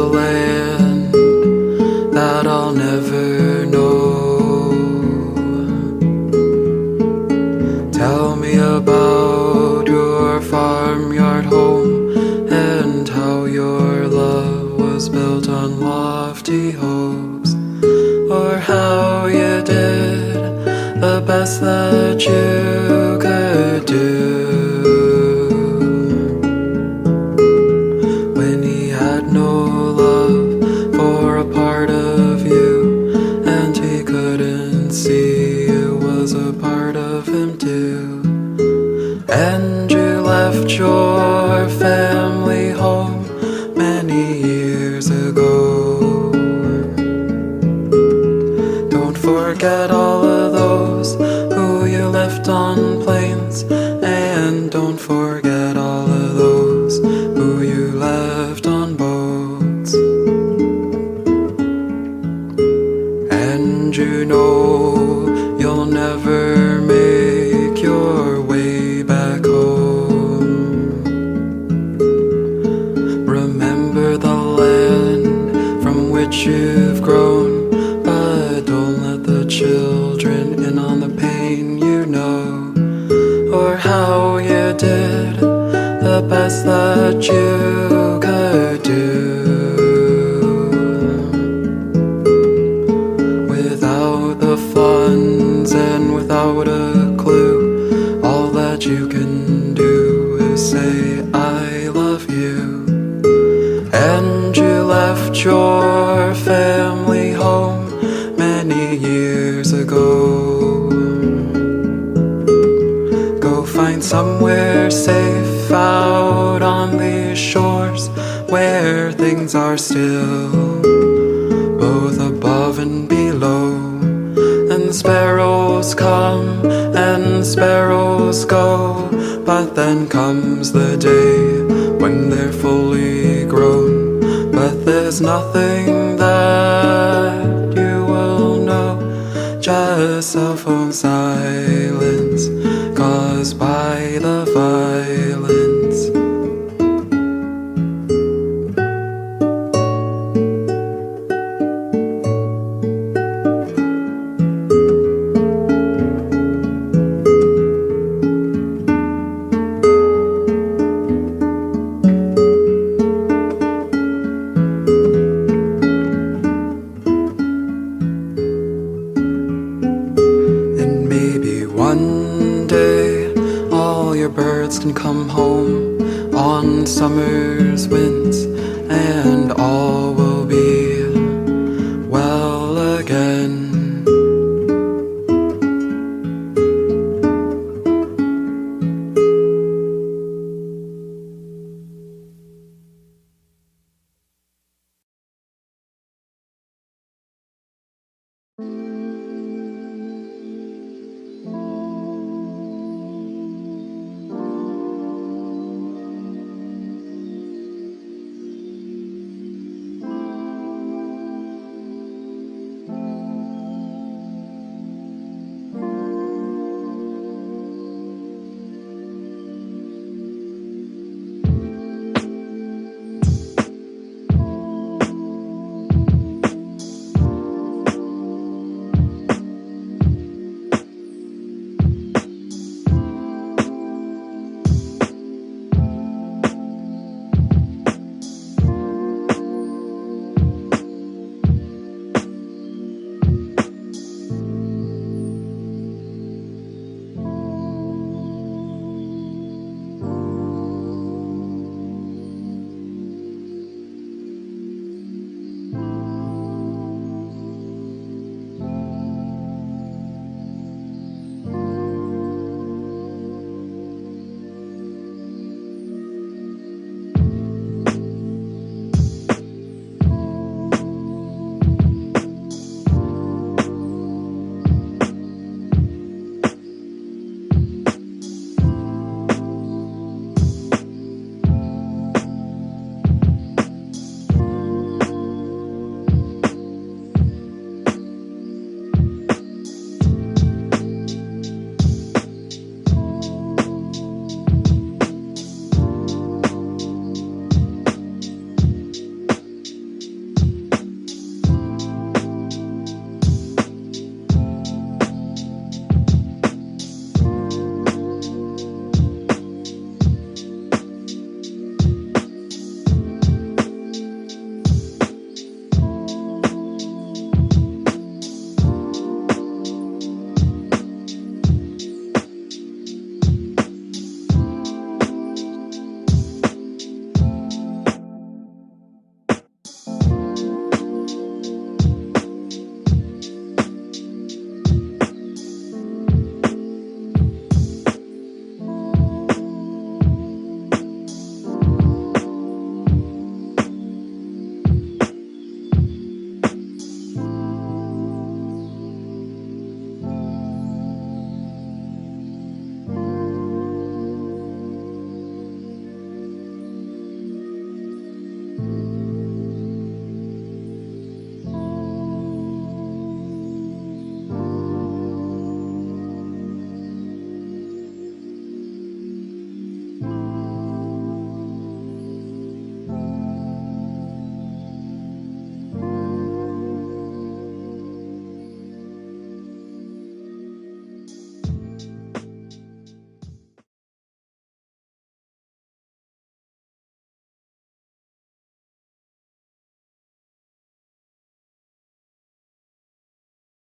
a land that I'll never know. Tell me about your farmyard home and how your love was built on lofty hopes, or how you did the best that you could do when he had no love for a part of you, and he couldn't see it was a part of him too. And you left your family home many years ago. Don't forget all of those who you left on planes, and don't forget all of those who you left on boats. And you know you'll never make your way back home. Remember the land from which you've grown, but don't let the children in on the pain you know, or how you did the best that you could do without the funds and without a clue. All that you can do is say I love you. And you left your family home many years ago. Go find somewhere safe out on these shores, where things are still, both above and below. And sparrows come and sparrows go, but then comes the day when they're fully grown. But there's nothing that you will know, just cell phone silence caused by the violence. One day all your birds can come home on summer's winds, and all will